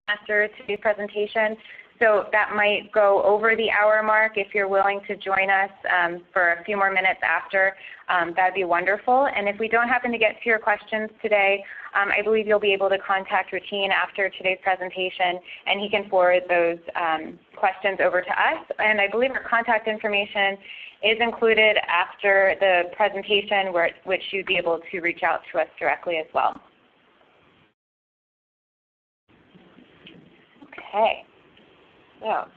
after today's presentation, so that might go over the hour mark. If you're willing to join us for a few more minutes after, that'd be wonderful. And if we don't happen to get to your questions today, I believe you'll be able to contact Routine after today's presentation, and he can forward those questions over to us. And I believe our contact information is included after the presentation, which you'd be able to reach out to us directly as well. Okay. So,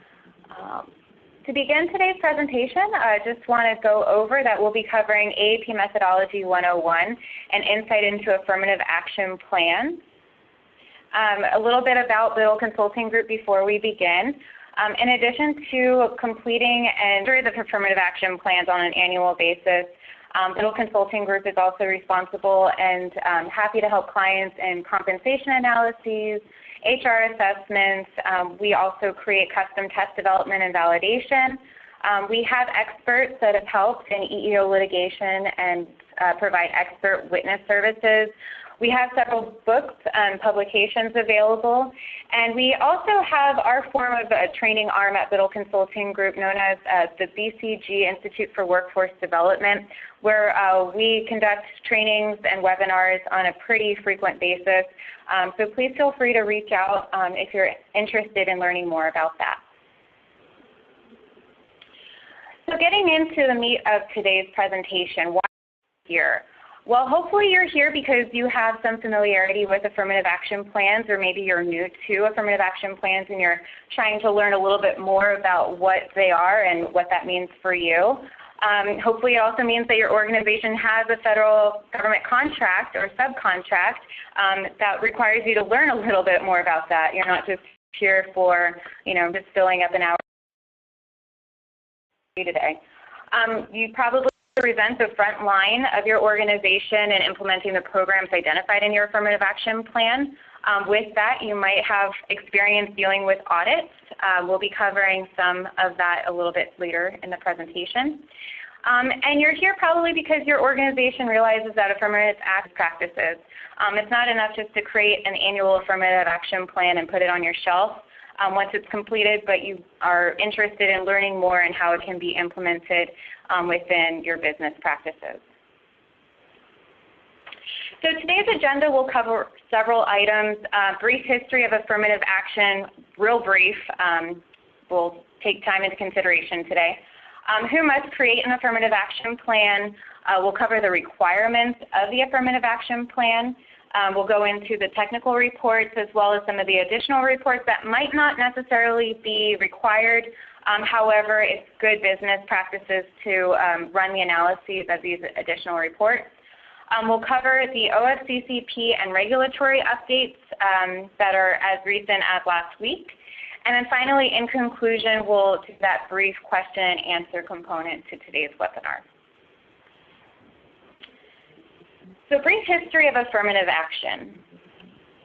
to begin today's presentation, I just want to go over that we'll be covering AAP Methodology 101, an insight into affirmative action plans. A little bit about Biddle Consulting Group before we begin. In addition to completing and doing the affirmative action plans on an annual basis, Biddle Consulting Group is also responsible and happy to help clients in compensation analyses, HR assessments. We also create custom test development and validation. We have experts that have helped in EEO litigation and provide expert witness services. We have several books and publications available, and we also have our form of a training arm at Biddle Consulting Group known as the BCG Institute for Workforce Development, where we conduct trainings and webinars on a pretty frequent basis. So please feel free to reach out if you're interested in learning more about that. So getting into the meat of today's presentation, why are you here? Well, hopefully you're here because you have some familiarity with affirmative action plans, or maybe you're new to affirmative action plans and you're trying to learn a little bit more about what they are and what that means for you. Hopefully it also means that your organization has a federal government contract or subcontract that requires you to learn a little bit more about that. You're not just here for, just filling up an hour today. You probably represent the front line of your organization in implementing the programs identified in your affirmative action plan. With that, you might have experience dealing with audits. We'll be covering some of that a little bit later in the presentation. And you're here probably because your organization realizes that affirmative action practices. It's not enough just to create an annual affirmative action plan and put it on your shelf once it's completed, but you are interested in learning more and how it can be implemented within your business practices. So today's agenda will cover several items. Brief history of affirmative action, real brief. We'll take time into consideration today. Who must create an affirmative action plan? We'll cover the requirements of the affirmative action plan. We'll go into the technical reports as well as some of the additional reports that might not necessarily be required. However, it's good business practices to run the analyses of these additional reports. We'll cover the OFCCP and regulatory updates that are as recent as last week. And then finally, in conclusion, we'll do that brief question and answer component to today's webinar. So brief history of affirmative action.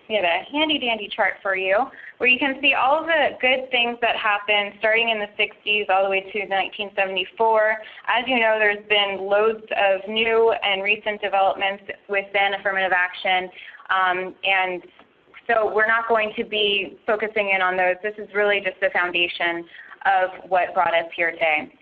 We have a handy-dandy chart for you where you can see all the good things that happened starting in the 60s all the way to 1974. As you know, there's been loads of new and recent developments within affirmative action, and so we're not going to be focusing in on those. This is really just the foundation of what brought us here today.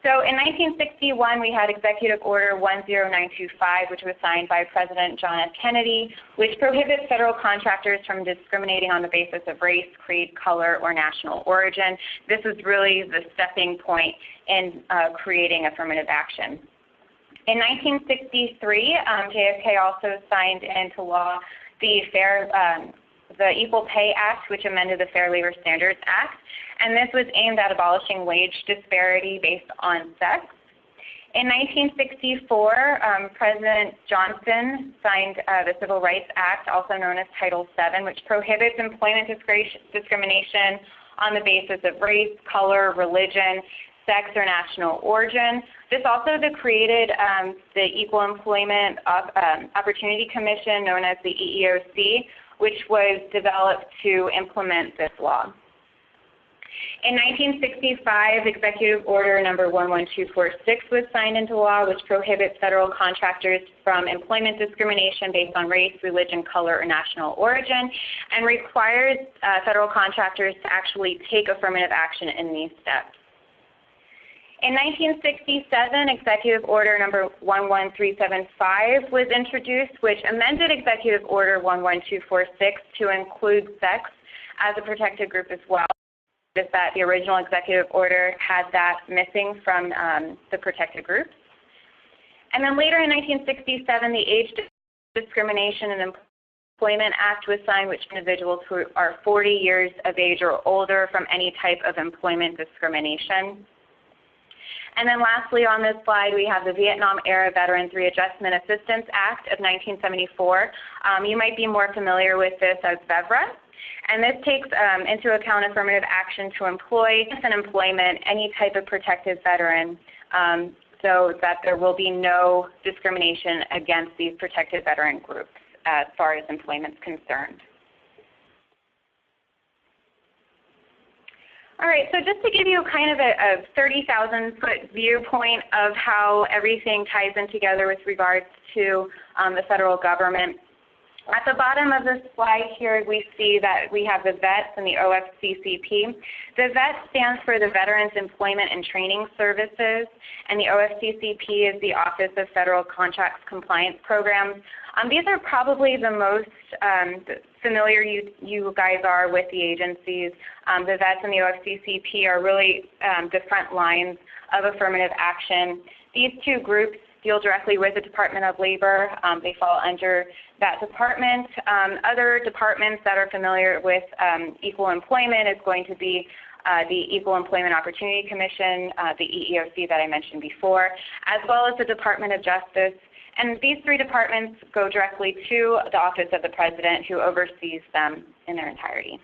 So in 1961, we had Executive Order 10925, which was signed by President John F. Kennedy, which prohibits federal contractors from discriminating on the basis of race, creed, color, or national origin. This is really the stepping point in creating affirmative action. In 1963, JFK also signed into law the Equal Pay Act, which amended the Fair Labor Standards Act, and this was aimed at abolishing wage disparity based on sex. In 1964, President Johnson signed the Civil Rights Act, also known as Title VII, which prohibits employment discrimination on the basis of race, color, religion, sex, or national origin. This also created the Equal Employment Opportunity Commission, known as the EEOC, which was developed to implement this law. In 1965, Executive Order number 11246 was signed into law, which prohibits federal contractors from employment discrimination based on race, religion, color, or national origin, and requires federal contractors to actually take affirmative action in these steps. In 1967, Executive Order number 11375 was introduced, which amended Executive Order 11246 to include sex as a protected group as well. Notice that the original executive order had that missing from the protected groups. And then later in 1967, the Age Discrimination and Employment Act was signed, which individuals who are 40 years of age or older from any type of employment discrimination. And then lastly on this slide, we have the Vietnam-era Veterans Readjustment Assistance Act of 1974. You might be more familiar with this as VEVRA. And this takes into account affirmative action to employ in employment any type of protected veteran so that there will be no discrimination against these protected veteran groups as far as employment is concerned. All right, so just to give you kind of a 30,000-foot viewpoint of how everything ties in together with regards to the federal government. At the bottom of the slide here, we see that we have the VETS and the OFCCP. The VETS stands for the Veterans Employment and Training Services, and the OFCCP is the Office of Federal Contracts Compliance Programs. These are probably the most familiar you guys are with the agencies. The VETS and the OFCCP are really the front lines of affirmative action. These two groups deal directly with the Department of Labor. They fall under that department. Other departments that are familiar with equal employment is going to be the Equal Employment Opportunity Commission, the EEOC that I mentioned before, as well as the Department of Justice. And these three departments go directly to the Office of the President, who oversees them in their entirety.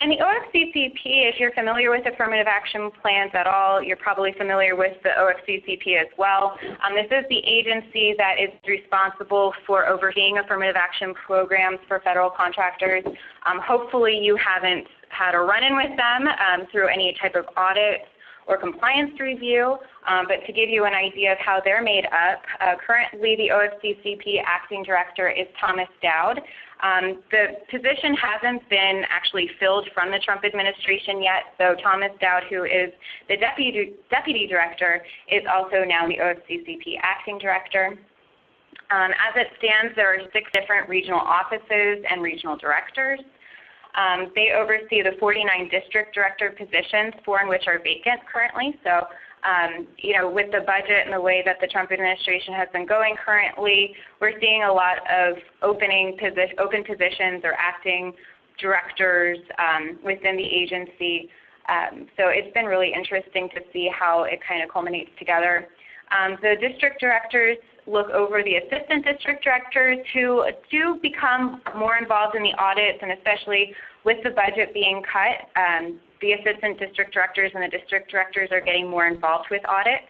And the OFCCP, if you're familiar with affirmative action plans at all, you're probably familiar with the OFCCP as well. This is the agency that is responsible for overseeing affirmative action programs for federal contractors. Hopefully you haven't had a run-in with them through any type of audit or compliance review, but to give you an idea of how they're made up, currently the OFCCP acting director is Thomas Dowd. The position hasn't been actually filled from the Trump administration yet, so Thomas Dowd, who is the deputy director, is also now the OFCCP acting director. As it stands, there are 6 different regional offices and regional directors. They oversee the 49 district director positions, 4 in which are vacant currently. So, with the budget and the way that the Trump administration has been going currently, we're seeing a lot of open positions or acting directors within the agency. So it's been really interesting to see how it kind of culminates together. The district directors look over the assistant district directors who do become more involved in the audits, and especially with the budget being cut, the assistant district directors and the district directors are getting more involved with audits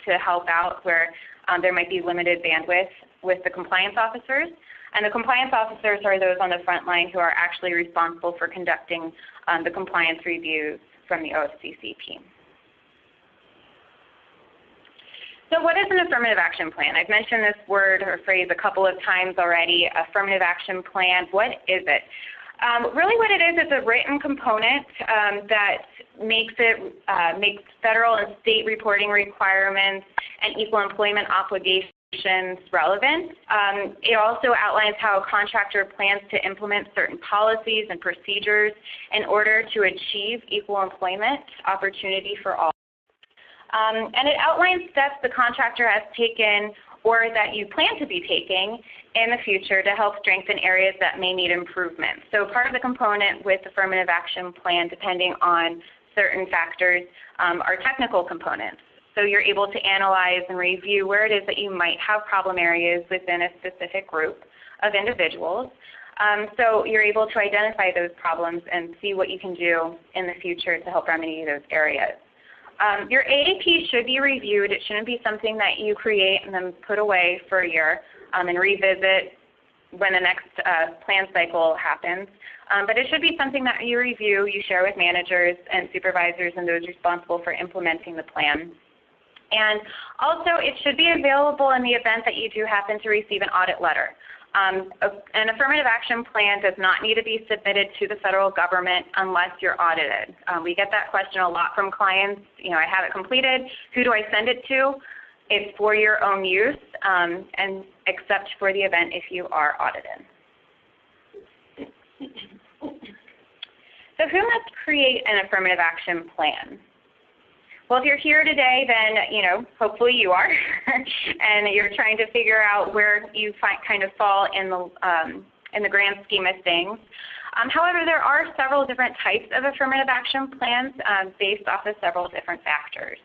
to help out where there might be limited bandwidth with the compliance officers. And the compliance officers are those on the front line who are actually responsible for conducting the compliance reviews from the OFCCP. So what is an affirmative action plan? I've mentioned this word or phrase a couple of times already, affirmative action plan. What is it? Really what it is a written component that makes federal and state reporting requirements and equal employment obligations relevant. It also outlines how a contractor plans to implement certain policies and procedures in order to achieve equal employment opportunity for all. And it outlines steps the contractor has taken or that you plan to be taking in the future to help strengthen areas that may need improvement. So part of the component with affirmative action plan, depending on certain factors, are technical components. So you're able to analyze and review where it is that you might have problem areas within a specific group of individuals. So you're able to identify those problems and see what you can do in the future to help remedy those areas. Your AAP should be reviewed. It shouldn't be something that you create and then put away for a year and revisit when the next plan cycle happens. But it should be something that you review, you share with managers and supervisors and those responsible for implementing the plan. And also, it should be available in the event that you do happen to receive an audit letter. An affirmative action plan does not need to be submitted to the federal government unless you're audited. We get that question a lot from clients. You know, I have it completed. Who do I send it to? It's for your own use, and except for the event if you are audited. So who must create an affirmative action plan? Well, if you're here today, then, you know, hopefully you are, and you're trying to figure out where you kind of fall in the grand scheme of things. However, there are several different types of affirmative action plans based off of several different factors.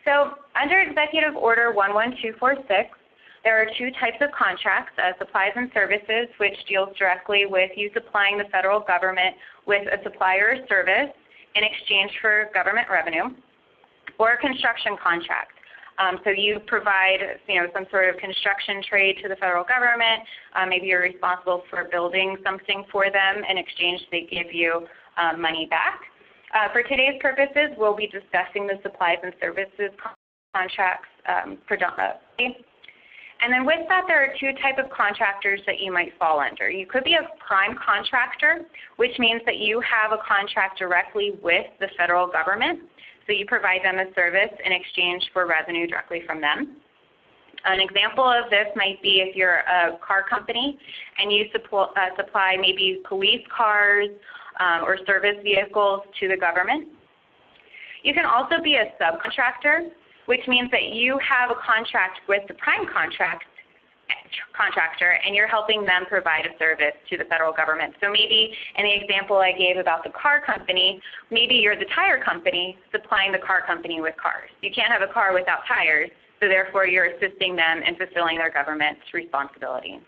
So under Executive Order 11246, there are two types of contracts, supplies and services, which deals directly with you supplying the federal government with a supplier or service in exchange for government revenue, or a construction contract. So you provide, you know, some sort of construction trade to the federal government. Maybe you're responsible for building something for them. In exchange, they give you money back. For today's purposes, we'll be discussing the supplies and services contracts predominantly. And then with that, there are two types of contractors that you might fall under. You could be a prime contractor, which means that you have a contract directly with the federal government. So you provide them a service in exchange for revenue directly from them. An example of this might be if you're a car company and you supply maybe police cars or service vehicles to the government. You can also be a subcontractor, which means that you have a contract with the prime contractor and you're helping them provide a service to the federal government. So maybe in the example I gave about the car company, maybe you're the tire company supplying the car company with cars. You can't have a car without tires, so therefore you're assisting them in fulfilling their government's responsibility.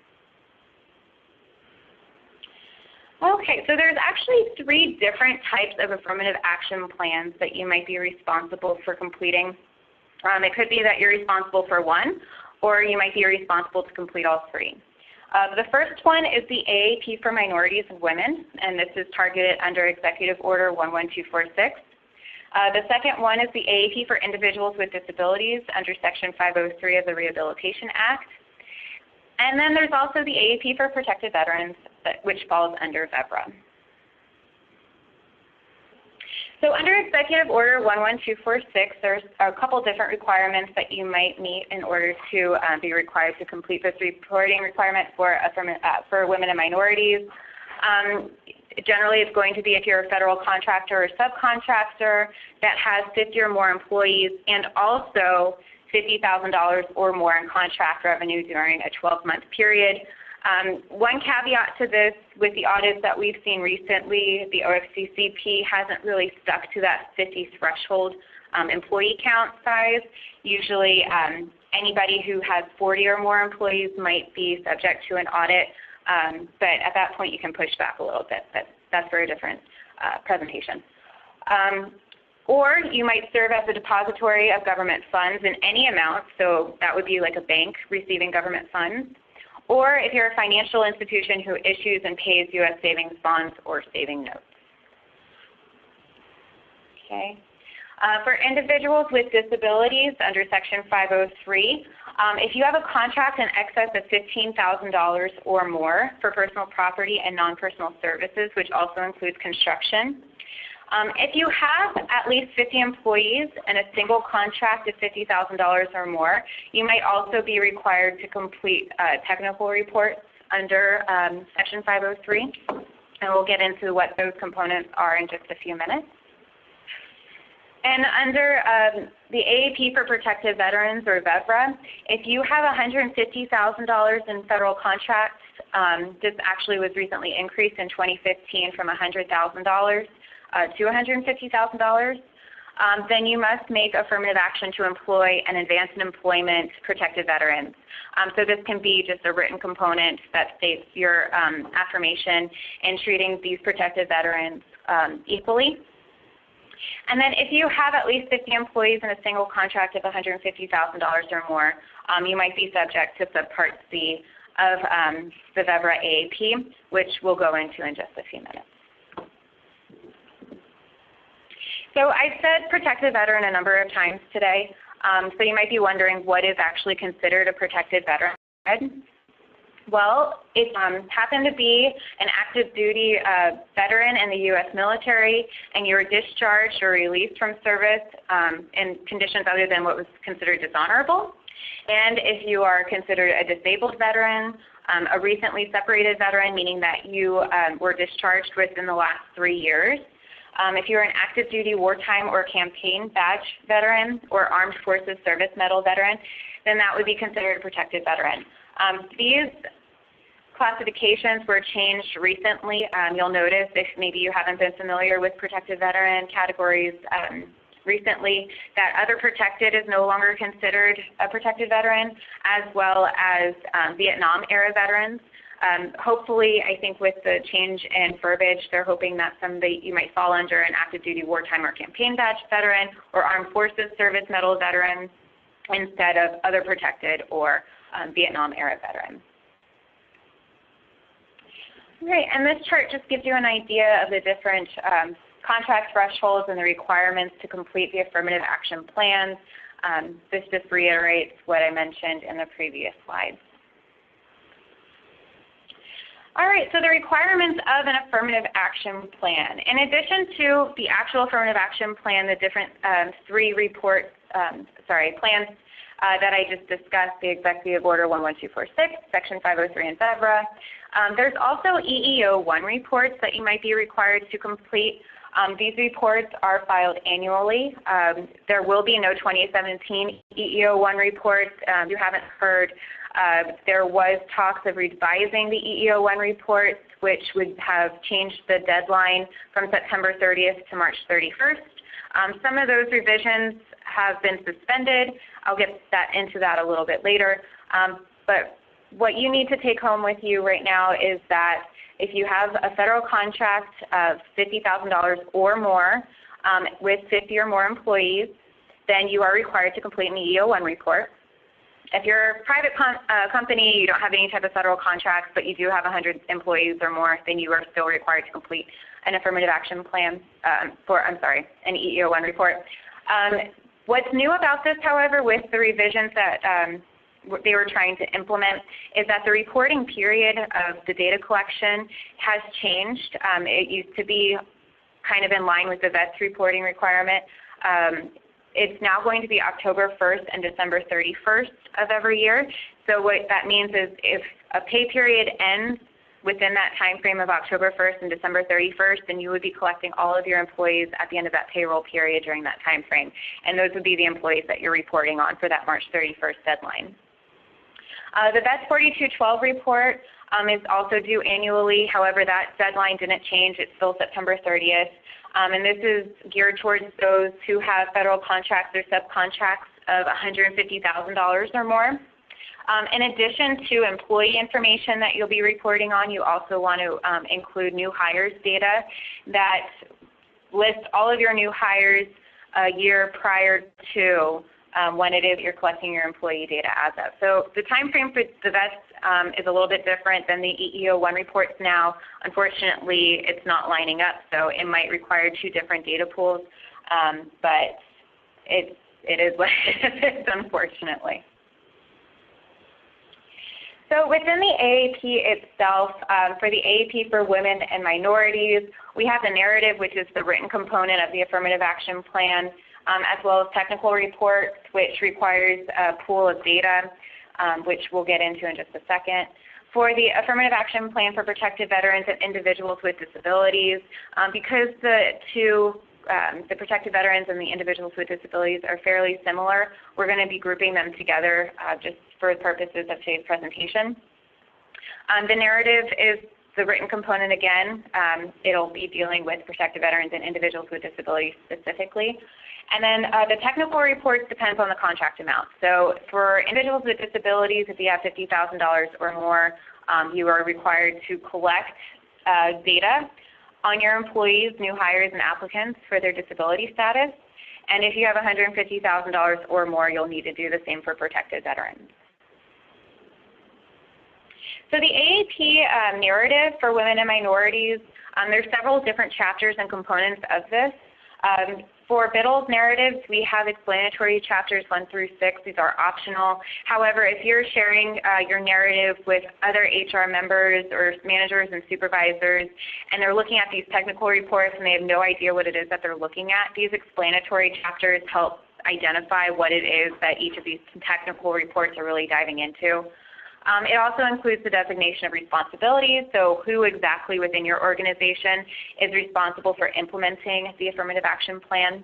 Okay, so there's actually three different types of affirmative action plans that you might be responsible for completing. It could be that you're responsible for one, or you might be responsible to complete all three. The first one is the AAP for minorities and women, and this is targeted under Executive Order 11246. The second one is the AAP for individuals with disabilities under Section 503 of the Rehabilitation Act. And then there's also the AAP for protected veterans, which falls under VEVRA. So under Executive Order 11246, there's a couple different requirements that you might meet in order to be required to complete this reporting requirement for women and minorities. Generally, it's going to be if you're a federal contractor or subcontractor that has 50 or more employees and also $50,000 or more in contract revenue during a 12-month period. One caveat to this, with the audits that we've seen recently, the OFCCP hasn't really stuck to that 50 threshold employee count size. Usually anybody who has 40 or more employees might be subject to an audit, but at that point you can push back a little bit, but that's for a different presentation. Or you might serve as a depository of government funds in any amount, so that would be like a bank receiving government funds. Or if you're a financial institution who issues and pays U.S. savings bonds or saving notes. Okay. For individuals with disabilities under Section 503, if you have a contract in excess of $15,000 or more for personal property and non-personal services, which also includes construction, if you have at least 50 employees and a single contract of $50,000 or more, you might also be required to complete technical reports under Section 503, and we'll get into what those components are in just a few minutes. And under the AAP for Protected Veterans, or VEVRA, if you have $150,000 in federal contracts, this actually was recently increased in 2015 from $100,000 to $150,000, then you must make affirmative action to employ and advance in employment protected veterans. So this can be just a written component that states your affirmation in treating these protected veterans equally. And then if you have at least 50 employees in a single contract of $150,000 or more, you might be subject to Subpart C of the VEVRA AAP, which we'll go into in just a few minutes. So I've said protected veteran a number of times today, so you might be wondering what is actually considered a protected veteran. Well, it happened to be an active duty veteran in the U.S. military, and you were discharged or released from service in conditions other than what was considered dishonorable. And if you are considered a disabled veteran, a recently separated veteran, meaning that you were discharged within the last 3 years, if you're an active duty wartime or campaign badge veteran or armed forces service medal veteran, then that would be considered a protected veteran. These classifications were changed recently. You'll notice, if maybe you haven't been familiar with protected veteran categories recently, that other protected is no longer considered a protected veteran, as well as Vietnam era veterans. Hopefully, I think with the change in verbiage, they're hoping that someday you might fall under an active duty wartime or campaign badge veteran or armed forces service medal veteran instead of other protected or Vietnam era veteran. Great, and this chart just gives you an idea of the different contract thresholds and the requirements to complete the affirmative action plans. This just reiterates what I mentioned in the previous slides. All right, so the requirements of an affirmative action plan. In addition to the actual affirmative action plan, the different plans that I just discussed, the Executive Order 11246, Section 503 in VEVRA. There's also EEO-1 reports that you might be required to complete. These reports are filed annually. There will be no 2017 EEO-1 reports. You haven't heard. There was talks of revising the EEO-1 reports, which would have changed the deadline from September 30th to March 31st. Some of those revisions have been suspended. I'll get into that a little bit later. But what you need to take home with you right now is that if you have a federal contract of $50,000 or more with 50 or more employees, then you are required to complete an EEO-1 report. If you're a private company, you don't have any type of federal contracts, but you do have 100 employees or more, then you are still required to complete an affirmative action plan an EEO-1 report. What's new about this, however, with the revisions that they were trying to implement is that the reporting period of the data collection has changed. It used to be kind of in line with the VETS reporting requirement. It's now going to be October 1st and December 31st of every year. So what that means is if a pay period ends within that time frame of October 1st and December 31st, then you would be collecting all of your employees at the end of that payroll period during that time frame. And those would be the employees that you're reporting on for that March 31st deadline. The VETS 4212 report is also due annually. However, that deadline didn't change. It's still September 30th. And this is geared towards those who have federal contracts or subcontracts of $150,000 or more. In addition to employee information that you'll be reporting on, you also want to include new hires data that lists all of your new hires a year prior to when it is you're collecting your employee data as of. So the time frame for the VETS is a little bit different than the EEO-1 reports now. Unfortunately, it's not lining up, so it might require 2 different data pools, but it is what it is, unfortunately. So within the AAP itself, for the AAP for women and minorities, we have the narrative, which is the written component of the affirmative action plan, as well as technical reports, which requires a pool of data, which we'll get into in just a second. For the affirmative action plan for protected veterans and individuals with disabilities, because the protected veterans and the individuals with disabilities are fairly similar, we're going to be grouping them together just for the purposes of today's presentation. The narrative is the written component again. It'll be dealing with protected veterans and individuals with disabilities specifically. And then the technical reports depends on the contract amount. So for individuals with disabilities, if you have $50,000 or more, you are required to collect data on your employees, new hires, and applicants for their disability status. And if you have $150,000 or more, you'll need to do the same for protected veterans. So the AAP narrative for women and minorities, there's several different chapters and components of this. For Biddle's narratives, we have explanatory chapters 1 through 6. These are optional. However, if you're sharing your narrative with other HR members or managers and supervisors, and they're looking at these technical reports and they have no idea what it is that they're looking at, these explanatory chapters help identify what it is that each of these technical reports are really diving into. It also includes the designation of responsibilities, so who exactly within your organization is responsible for implementing the affirmative action plan.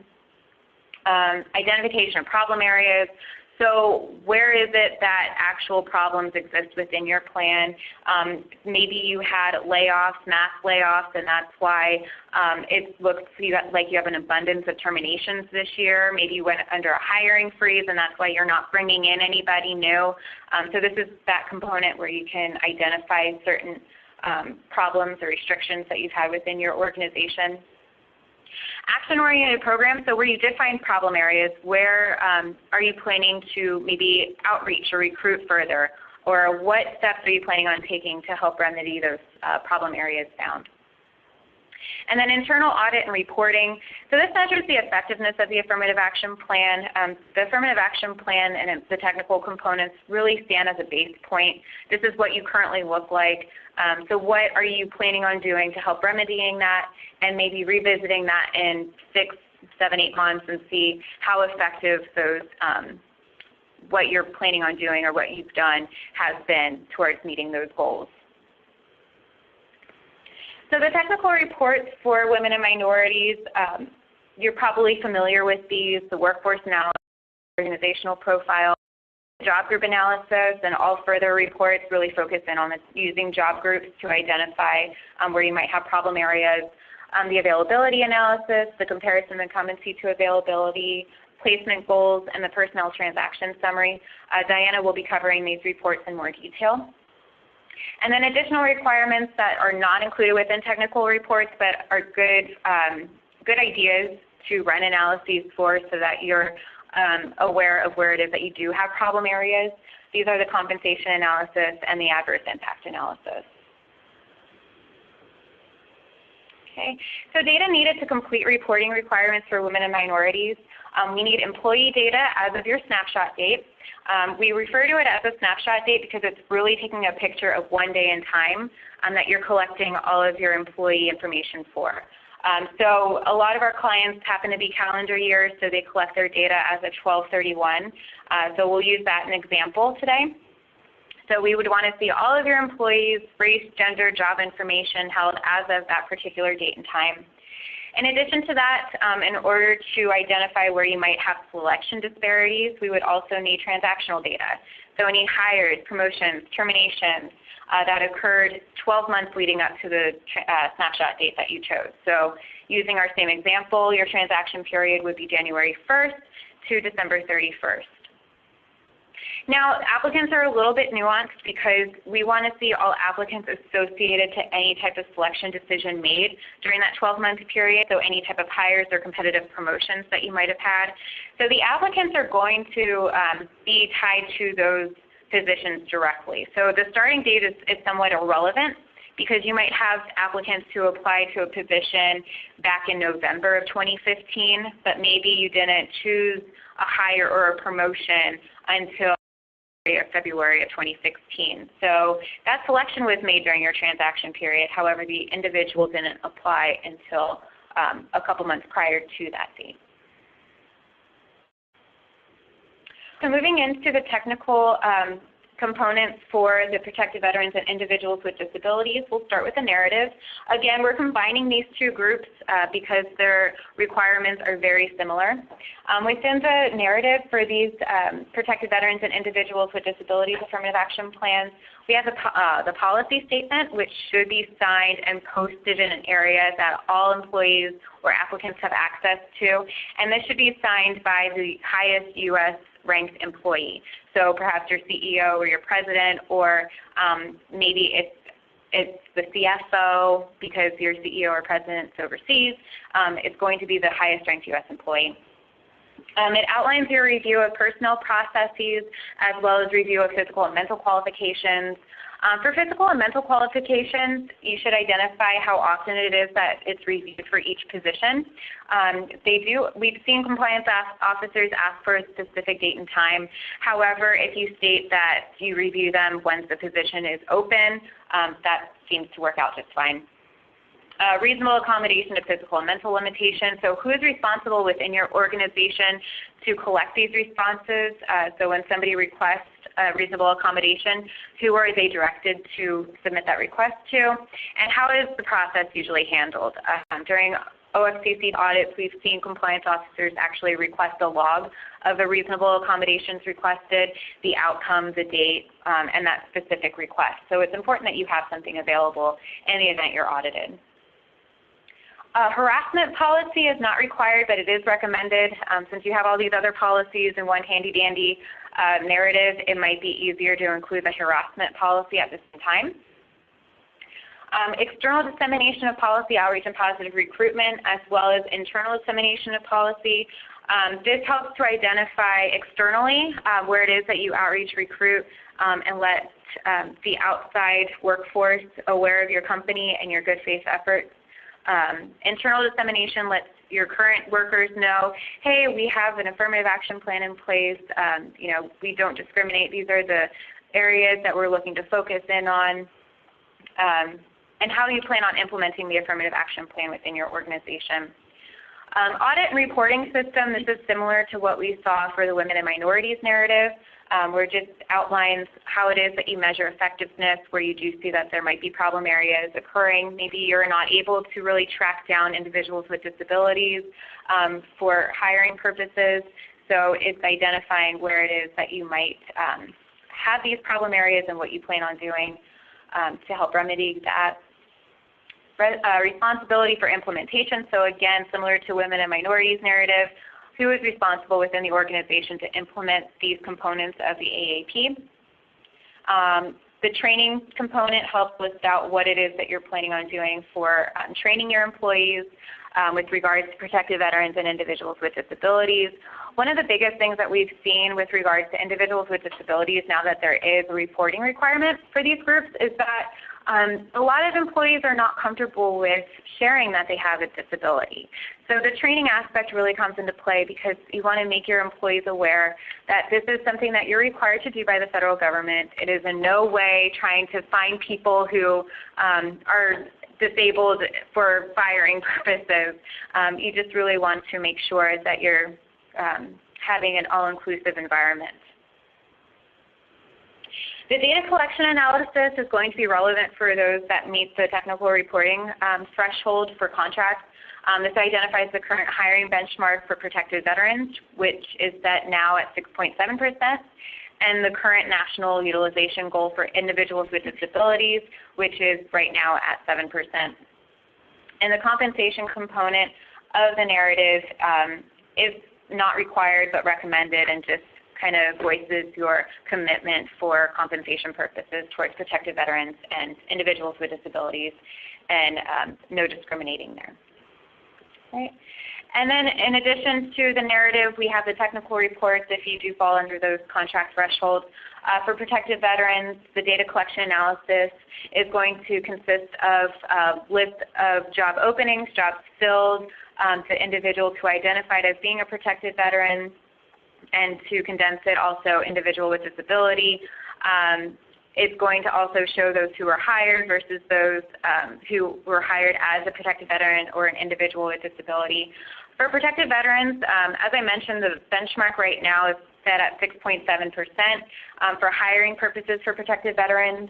Identification of problem areas, so where is it that actual problems exist within your plan? Maybe you had layoffs, mass layoffs, and that's why it looks like you have an abundance of terminations this year. Maybe you went under a hiring freeze, and that's why you're not bringing in anybody new. So this is that component where you can identify certain problems or restrictions that you've had within your organization. Action-oriented programs, so where you did find problem areas, where are you planning to maybe outreach or recruit further, or what steps are you planning on taking to help remedy those problem areas found? And then internal audit and reporting. So this measures the effectiveness of the affirmative action plan. The affirmative action plan and the technical components really stand as a base point. This is what you currently look like. So what are you planning on doing to help remedying that, and maybe revisiting that in 6, 7, 8 months and see how effective those what you're planning on doing or what you've done has been towards meeting those goals. So the technical reports for women and minorities, you're probably familiar with these, the workforce analysis, organizational profile, job group analysis, and all further reports really focus in on using job groups to identify where you might have problem areas. The availability analysis, the comparison of incumbency to availability, placement goals, and the personnel transaction summary. Diana will be covering these reports in more detail. And then additional requirements that are not included within technical reports but are good ideas to run analyses for so that you're aware of where it is that you do have problem areas. These are the compensation analysis and the adverse impact analysis. Okay, so data needed to complete reporting requirements for women and minorities. We need employee data as of your snapshot date. We refer to it as a snapshot date because it's really taking a picture of one day in time that you're collecting all of your employee information for. So a lot of our clients happen to be calendar years, so they collect their data as of 12/31. So we'll use that as an example today. So we would want to see all of your employees' race, gender, job information held as of that particular date and time. In addition to that, in order to identify where you might have selection disparities, we would also need transactional data. So any hires, promotions, terminations that occurred 12 months leading up to the snapshot date that you chose. So using our same example, your transaction period would be January 1st to December 31st. Now, applicants are a little bit nuanced because we want to see all applicants associated to any type of selection decision made during that 12-month period, so any type of hires or competitive promotions that you might have had. So the applicants are going to be tied to those positions directly. So the starting date is somewhat irrelevant because you might have applicants who applied to a position back in November of 2015, but maybe you didn't choose a hire or a promotion until February of 2016. So that selection was made during your transaction period. However, the individual didn't apply until a couple months prior to that date. So moving into the technical components for the protected veterans and individuals with disabilities, we'll start with the narrative. Again, we're combining these two groups because their requirements are very similar. Within the narrative for these protected veterans and individuals with disabilities affirmative action plans, we have the policy statement, which should be signed and posted in an area that all employees or applicants have access to, and this should be signed by the highest U.S. ranked employee. So perhaps your CEO or your president, or maybe it's the CFO because your CEO or president is overseas. It's going to be the highest ranked U.S. employee. It outlines your review of personnel processes as well as review of physical and mental qualifications. For physical and mental qualifications, you should identify how often it is that it's reviewed for each position. We've seen compliance officers ask for a specific date and time. However, if you state that you review them once the position is open, that seems to work out just fine. Reasonable accommodation to physical and mental limitations. So who is responsible within your organization to collect these responses? So when somebody requests a reasonable accommodation, who are they directed to submit that request to? And how is the process usually handled? During OFCC audits, we've seen compliance officers actually request a log of the reasonable accommodations requested, the outcome, the date, and that specific request. So it's important that you have something available in the event you're audited. Harassment policy is not required, but it is recommended. Since you have all these other policies in one handy-dandy narrative, it might be easier to include the harassment policy at the same time. External dissemination of policy, outreach, and positive recruitment, as well as internal dissemination of policy. This helps to identify externally where it is that you outreach, recruit, and let the outside workforce aware of your company and your good faith efforts. Internal dissemination lets your current workers know, hey, we have an affirmative action plan in place. We don't discriminate. These are the areas that we're looking to focus in on, and how you plan on implementing the affirmative action plan within your organization. Audit and reporting system, this is similar to what we saw for the women and minorities narrative, where it just outlines how it is that you measure effectiveness, where you do see that there might be problem areas occurring. Maybe you're not able to really track down individuals with disabilities for hiring purposes. So it's identifying where it is that you might have these problem areas and what you plan on doing to help remedy that. Responsibility for implementation. So again, similar to women and minorities narrative, who is responsible within the organization to implement these components of the AAP. The training component helps list out what it is that you're planning on doing for training your employees with regards to protected veterans and individuals with disabilities. One of the biggest things that we've seen with regards to individuals with disabilities now that there is a reporting requirement for these groups is that a lot of employees are not comfortable with sharing that they have a disability. So the training aspect really comes into play because you want to make your employees aware that this is something that you're required to do by the federal government. It is in no way trying to find people who are disabled for firing purposes. You just really want to make sure that you're having an all-inclusive environment. The data collection analysis is going to be relevant for those that meet the technical reporting threshold for contracts. This identifies the current hiring benchmark for protected veterans, which is set now at 6.7%, and the current national utilization goal for individuals with disabilities, which is right now at 7%. And the compensation component of the narrative is not required but recommended, and just kind of voices your commitment for compensation purposes towards protected veterans and individuals with disabilities, and no discriminating there. Right. And then in addition to the narrative, we have the technical reports if you do fall under those contract thresholds. For protected veterans, the data collection analysis is going to consist of a list of job openings, jobs filled, the individuals who identified as being a protected veteran, and to condense it also individual with disability. It's going to also show those who were hired versus those who were hired as a protected veteran or an individual with disability. For protected veterans, as I mentioned, the benchmark right now is set at 6.7% for hiring purposes for protected veterans.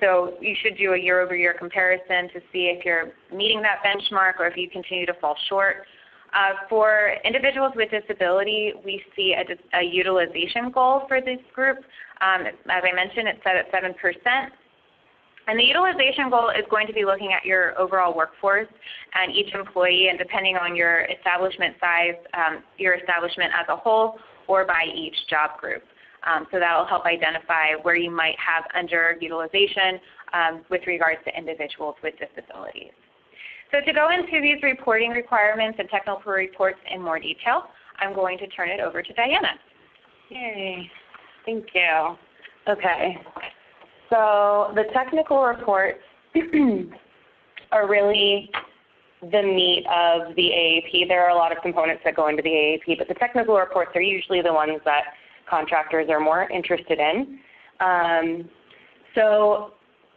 So you should do a year-over-year comparison to see if you're meeting that benchmark or if you continue to fall short. For individuals with disability, we see a utilization goal for this group. As I mentioned, it's set at 7%. And the utilization goal is going to be looking at your overall workforce and each employee, and depending on your establishment size, your establishment as a whole, or by each job group. So that will help identify where you might have underutilization with regards to individuals with disabilities. So to go into these reporting requirements and technical reports in more detail, I'm going to turn it over to Diana. Yay. Thank you. Okay. So the technical reports are really the meat of the AAP. There are a lot of components that go into the AAP, but the technical reports are usually the ones that contractors are more interested in. So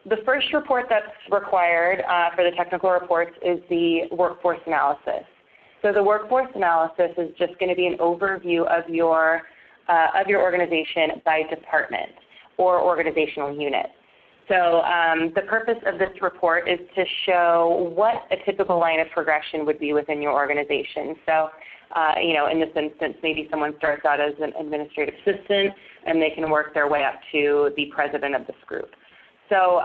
the first report that's required for the technical reports is the workforce analysis. So the workforce analysis is just going to be an overview of your organization by department or organizational unit. So the purpose of this report is to show what a typical line of progression would be within your organization. So, you know, in this instance, maybe someone starts out as an administrative assistant and they can work their way up to the president of this group. So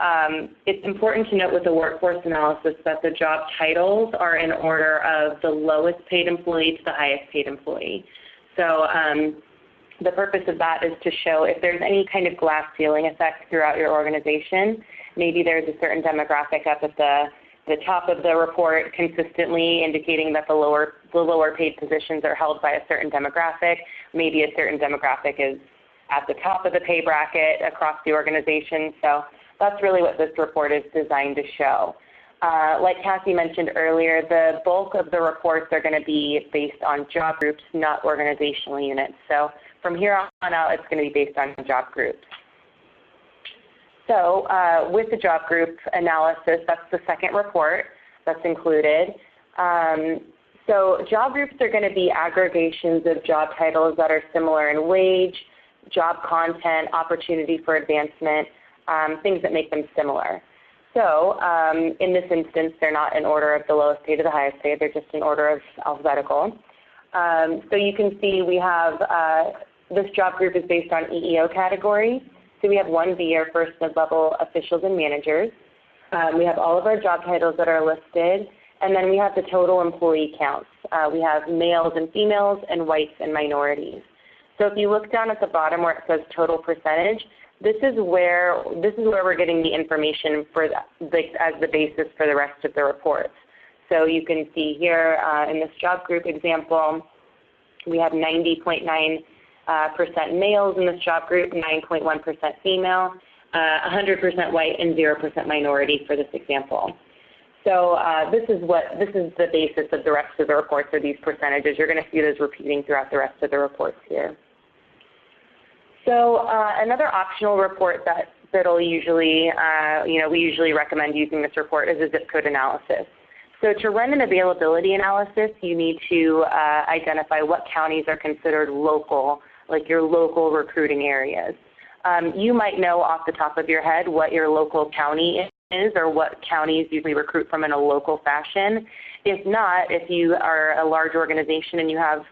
it's important to note with the workforce analysis that the job titles are in order of the lowest paid employee to the highest paid employee. So the purpose of that is to show if there's any kind of glass ceiling effect throughout your organization. Maybe there's a certain demographic up at the top of the report consistently indicating that the lower paid positions are held by a certain demographic. Maybe a certain demographic is at the top of the pay bracket across the organization. So that's really what this report is designed to show. Like Cassie mentioned earlier, the bulk of the reports are going to be based on job groups, not organizational units. So from here on out, it's going to be based on job groups. So with the job group analysis, that's the second report that's included. So job groups are going to be aggregations of job titles that are similar in wage, job content, opportunity for advancement, things that make them similar. So in this instance, they're not in order of the lowest paid to the highest paid. They're just in order of alphabetical. So you can see we have this job group is based on EEO category. So we have 1B, our first mid-level officials and managers. We have all of our job titles that are listed. And then we have the total employee counts. We have males and females and whites and minorities. So if you look down at the bottom where it says total percentage, this is where we're getting the information for as the basis for the rest of the reports. So you can see here in this job group example, we have 90.9% males in this job group, 9.1% female, 100% white, and 0% minority for this example. So this is the basis of the rest of the reports, are these percentages. You're going to see those repeating throughout the rest of the reports here. So another optional report that Biddle usually, we usually recommend using this report is a zip code analysis. So to run an availability analysis, you need to identify what counties are considered local, like your local recruiting areas. You might know off the top of your head what your local county is or what counties usually recruit from in a local fashion. If not, if you are a large organization and you have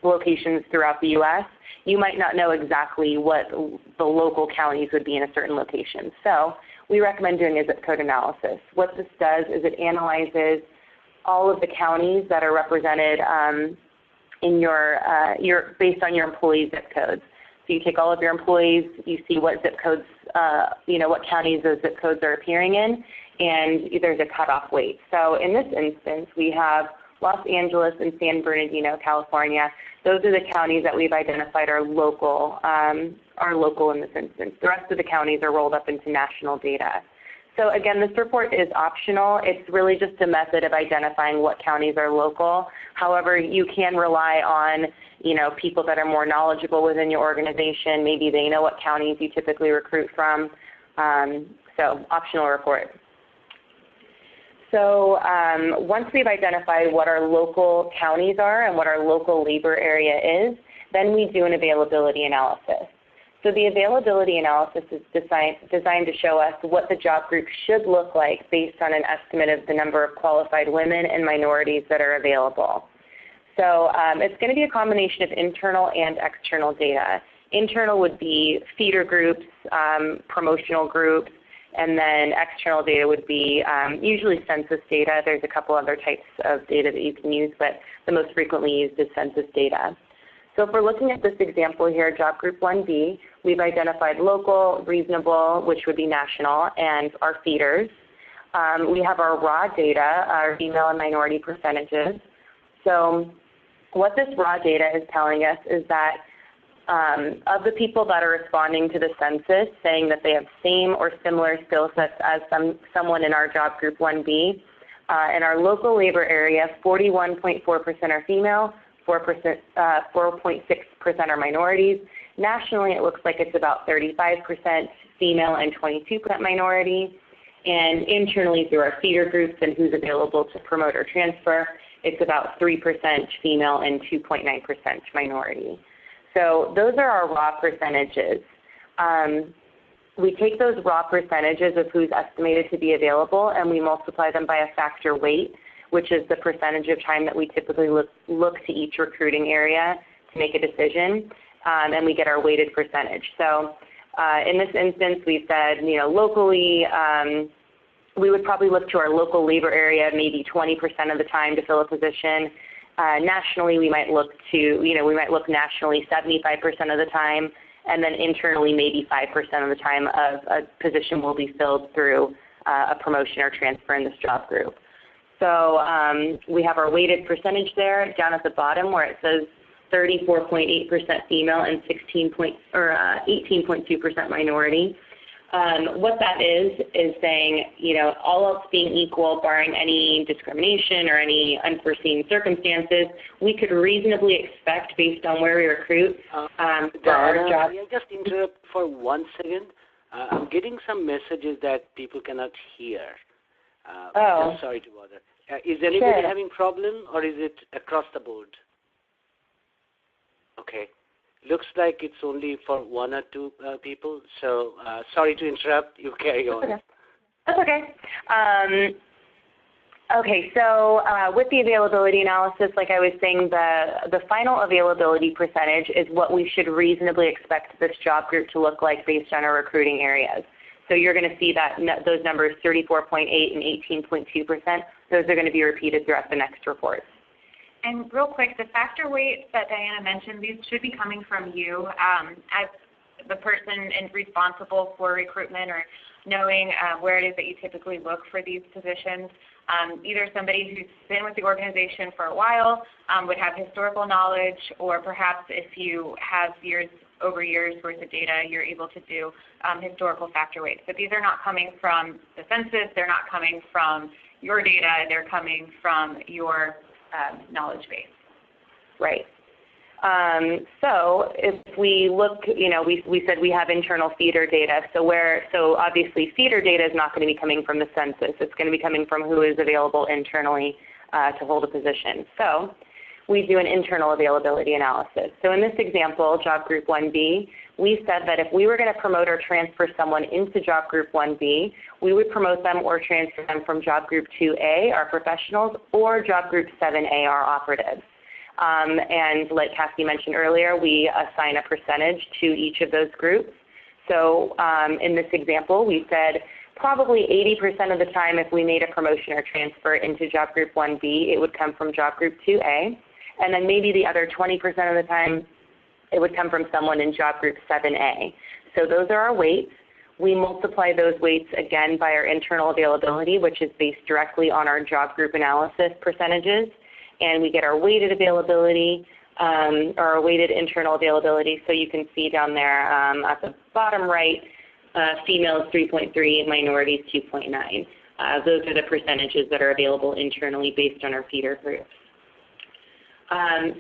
locations throughout the U.S., you might not know exactly what the local counties would be in a certain location. So we recommend doing a zip code analysis. What this does is it analyzes all of the counties that are represented in based on your employee zip codes. So you take all of your employees, you see what zip codes, what counties those zip codes are appearing in, and there's a cutoff weight. So in this instance, we have Los Angeles and San Bernardino, California. Those are the counties that we've identified are local in this instance. The rest of the counties are rolled up into national data. So again, this report is optional. It's really just a method of identifying what counties are local. However, you can rely on, people that are more knowledgeable within your organization. Maybe they know what counties you typically recruit from. So optional report. So once we've identified what our local counties are and what our local labor area is, then we do an availability analysis. So the availability analysis is designed to show us what the job group should look like based on an estimate of the number of qualified women and minorities that are available. So it's going to be a combination of internal and external data. Internal would be feeder groups, promotional groups, and then external data would be usually census data. There's a couple other types of data that you can use, but the most frequently used is census data. So if we're looking at this example here, job group 1B, we've identified local, reasonable, which would be national, and our feeders. We have our raw data, our female and minority percentages. So what this raw data is telling us is that Of the people that are responding to the census saying that they have same or similar skill sets as someone in our job group 1B, in our local labor area, 41.4% are female, 4.6% are minorities. Nationally, it looks like it's about 35% female and 22% minority. And internally through our feeder groups and who's available to promote or transfer, it's about 3% female and 2.9% minority. So those are our raw percentages. We take those raw percentages of who's estimated to be available and we multiply them by a factor weight, which is the percentage of time that we typically look to each recruiting area to make a decision, and we get our weighted percentage. So in this instance, we said, locally, we would probably look to our local labor area maybe 20% of the time to fill a position. Nationally, we might look nationally 75% of the time, and then internally maybe 5% of the time a position will be filled through a promotion or transfer in this job group. So we have our weighted percentage there down at the bottom where it says 34.8% female and 18.2% minority. What that is saying, all else being equal, barring any discrimination or any unforeseen circumstances, we could reasonably expect, based on where we recruit, for our job. May I just interrupt for 1 second? I'm getting some messages that people cannot hear. I'm sorry to bother. Is anybody having problem, or is it across the board? Okay. Looks like it's only for 1 or 2 people, so sorry to interrupt. You carry on. Okay. That's okay. Okay, so with the availability analysis, like I was saying, the final availability percentage is what we should reasonably expect this job group to look like based on our recruiting areas. So you're going to see that those numbers, 34.8 and 18.2%, those are going to be repeated throughout the next reports. And real quick, the factor weights that Diana mentioned, these should be coming from you as the person responsible for recruitment or knowing where it is that you typically look for these positions. Either somebody who's been with the organization for a while would have historical knowledge, or perhaps if you have years worth of data, you're able to do historical factor weights. But these are not coming from the census, they're not coming from your data, they're coming from your knowledge base. Right. So if we look, we said we have internal feeder data. So obviously feeder data is not going to be coming from the census. It's going to be coming from who is available internally to hold a position. So we do an internal availability analysis. So in this example, job group 1B, we said that if we were going to promote or transfer someone into job group 1B, we would promote them or transfer them from job group 2A, our professionals, or job group 7A, our operatives. And like Cassie mentioned earlier, we assign a percentage to each of those groups. So in this example, we said probably 80% of the time if we made a promotion or transfer into job group 1B, it would come from job group 2A. And then maybe the other 20% of the time, it would come from someone in job group 7A. So those are our weights. We multiply those weights again by our internal availability, which is based directly on our job group analysis percentages. And we get our weighted availability, or our weighted internal availability. So you can see down there at the bottom right, females 3.3, minorities 2.9. Those are the percentages that are available internally based on our feeder groups.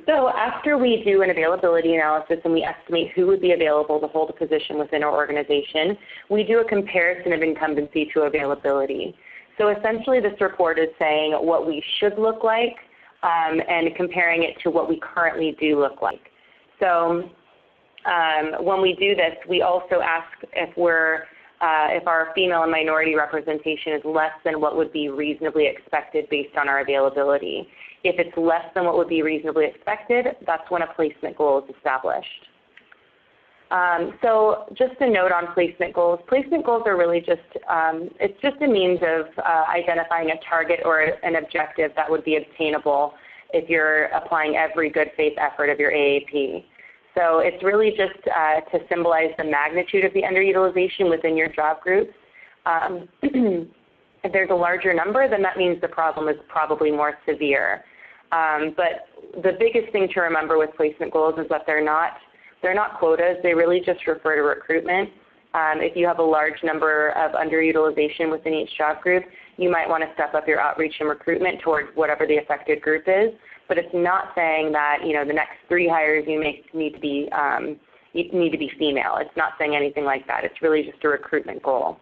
So after we do an availability analysis and we estimate who would be available to hold a position within our organization, we do a comparison of incumbency to availability. So essentially this report is saying what we should look like and comparing it to what we currently do look like. So when we do this, we also ask if our female and minority representation is less than what would be reasonably expected based on our availability. If it's less than what would be reasonably expected, that's when a placement goal is established. So just a note on placement goals. Placement goals are really just, it's just a means of identifying a target or an objective that would be obtainable if you're applying every good faith effort of your AAP. So it's really just to symbolize the magnitude of the underutilization within your job groups. If there's a larger number, then that means the problem is probably more severe. But the biggest thing to remember with placement goals is that they're not They're not quotas. They really just refer to recruitment. If you have a large number of underutilization within each job group, you might want to step up your outreach and recruitment towards whatever the affected group is. But it's not saying that, you know, the next 3 hires you make need to be female. It's not saying anything like that. It's really just a recruitment goal.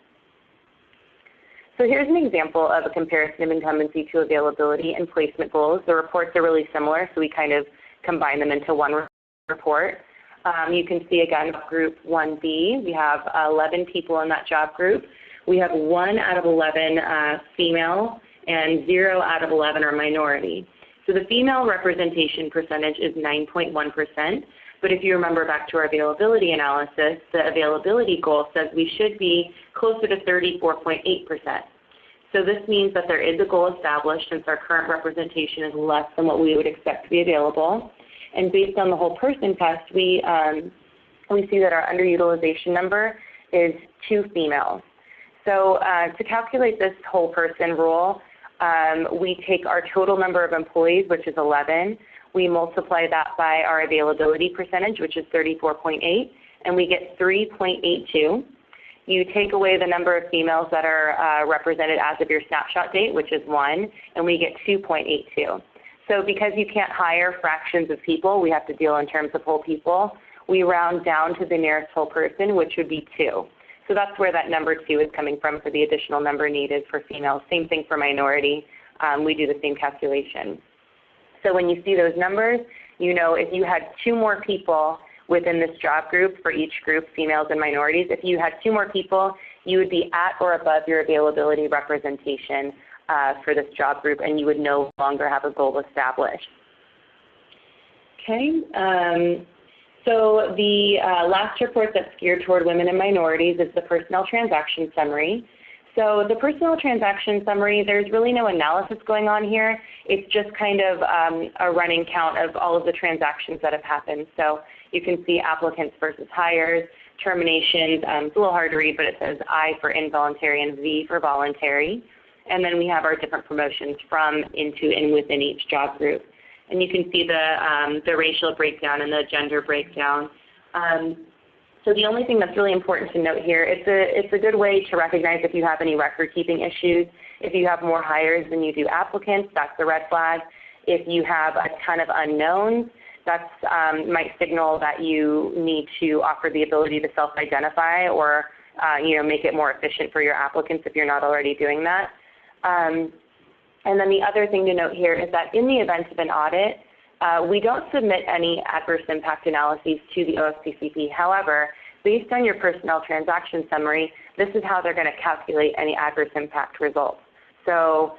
So here's an example of a comparison of incumbency to availability and placement goals. The reports are really similar, so we kind of combine them into one report. You can see again group 1B, we have 11 people in that job group. We have 1 out of 11 female and 0 out of 11 are minority. So the female representation percentage is 9.1%, but if you remember back to our availability analysis, the availability goal says we should be closer to 34.8%. So this means that there is a goal established since our current representation is less than what we would expect to be available. And based on the whole person test, we see that our underutilization number is 2 females. So to calculate this whole person rule, we take our total number of employees, which is 11. We multiply that by our availability percentage, which is 34.8, and we get 3.82. You take away the number of females that are represented as of your snapshot date, which is 1, and we get 2.82. So because you can't hire fractions of people, we have to deal in terms of whole people, we round down to the nearest whole person, which would be 2. So that's where that number 2 is coming from for the additional number needed for females. Same thing for minority. We do the same calculation. So when you see those numbers, you know if you had 2 more people within this job group for each group, females and minorities, if you had 2 more people, you would be at or above your availability representation for this job group, and you would no longer have a goal established. Okay. So the last report that's geared toward women and minorities is the personnel transaction summary. So the personnel transaction summary, there's really no analysis going on here. It's just kind of a running count of all of the transactions that have happened. So you can see applicants versus hires, terminations. It's a little hard to read, but it says I for involuntary and V for voluntary. And then we have our different promotions from, into, and within each job group. And you can see the racial breakdown and the gender breakdown. So the only thing that's really important to note here, it's a good way to recognize if you have any record-keeping issues. If you have more hires than you do applicants, that's a red flag. If you have a ton of unknowns, that might signal that you need to offer the ability to self-identify or make it more efficient for your applicants if you're not already doing that. And then the other thing to note here is that in the event of an audit, we don't submit any adverse impact analyses to the OFCCP. However, based on your personnel transaction summary, this is how they're going to calculate any adverse impact results. So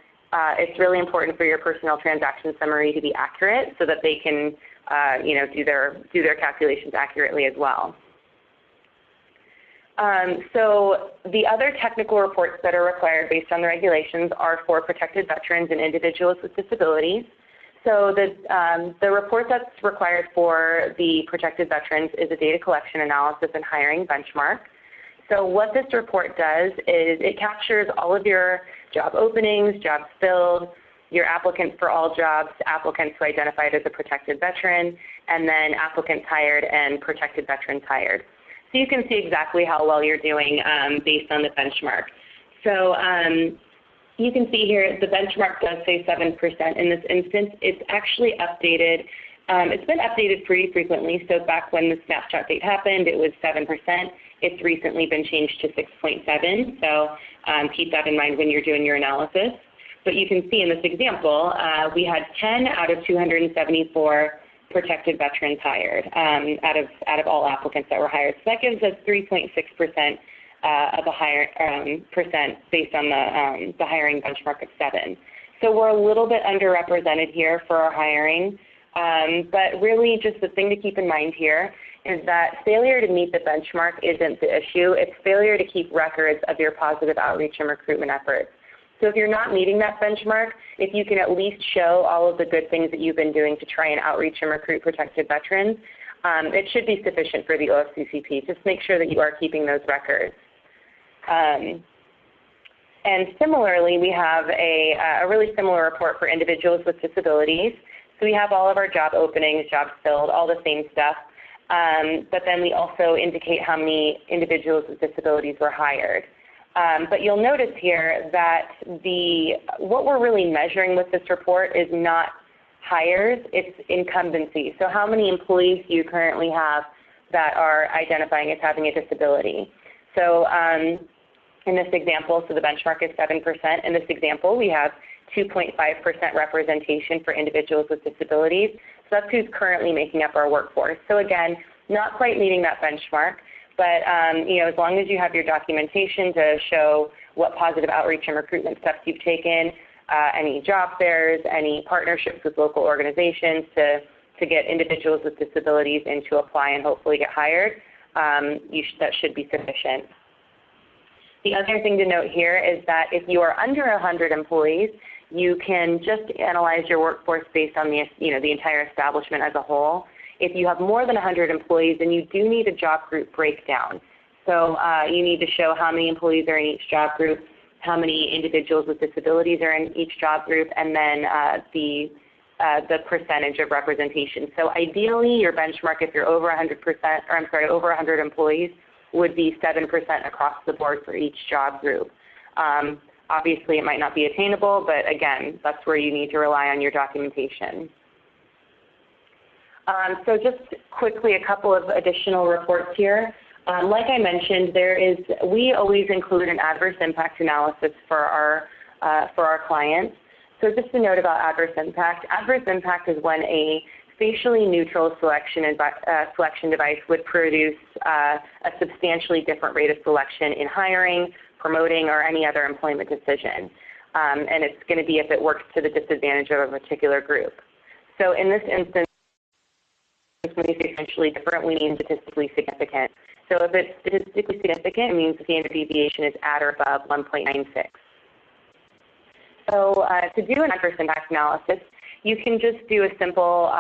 it's really important for your personnel transaction summary to be accurate so that they can do their calculations accurately as well. So the other technical reports that are required based on the regulations are for protected veterans and individuals with disabilities. So the report that's required for the protected veterans is a data collection analysis and hiring benchmark. So what this report does is it captures all of your job openings, jobs filled, your applicants for all jobs, applicants who identified as a protected veteran, and then applicants hired and protected veterans hired. So you can see exactly how well you're doing based on the benchmark. So you can see here the benchmark does say 7% in this instance. It's actually updated. It's been updated pretty frequently. So back when the snapshot date happened, it was 7%. It's recently been changed to 6.7. So keep that in mind when you're doing your analysis. But you can see in this example, we had 10 out of 274 protected veterans hired out of all applicants that were hired. So that gives us 3.6% of a higher percent based on the hiring benchmark of 7. So we're a little bit underrepresented here for our hiring, but really just the thing to keep in mind here is that failure to meet the benchmark isn't the issue. It's failure to keep records of your positive outreach and recruitment efforts. So if you're not meeting that benchmark, if you can at least show all of the good things that you've been doing to try and outreach and recruit protected veterans, it should be sufficient for the OFCCP. Just make sure that you are keeping those records. And similarly, we have a really similar report for individuals with disabilities. So we have all of our job openings, jobs filled, all the same stuff. but then we also indicate how many individuals with disabilities were hired. But you'll notice here that what we're really measuring with this report is not hires, it's incumbency. So how many employees do you currently have that are identifying as having a disability? So in this example, so the benchmark is 7%. In this example, we have 2.5% representation for individuals with disabilities. So that's who's currently making up our workforce. So again, not quite meeting that benchmark, but as long as you have your documentation to show what positive outreach and recruitment steps you've taken, any job fairs, any partnerships with local organizations to get individuals with disabilities in to apply and hopefully get hired, that should be sufficient. The other thing to note here is that if you are under 100 employees, you can just analyze your workforce based on the entire establishment as a whole. If you have more than 100 employees, then you do need a job group breakdown. So you need to show how many employees are in each job group, how many individuals with disabilities are in each job group, and then the percentage of representation. So ideally, your benchmark, if you're over 100 employees, would be 7% across the board for each job group. Obviously, it might not be attainable, but again, that's where you need to rely on your documentation. So just quickly, a couple of additional reports here. Like I mentioned, we always include an adverse impact analysis for our clients. So just a note about adverse impact. Adverse impact is when a spatially neutral selection device would produce a substantially different rate of selection in hiring, promoting, or any other employment decision. And it's going to be if it works to the disadvantage of a particular group. So in this instance, when we say essentially different, we mean statistically significant. So if it's statistically significant, it means the standard deviation is at or above 1.96. So to do an adverse impact analysis, you can just do a simple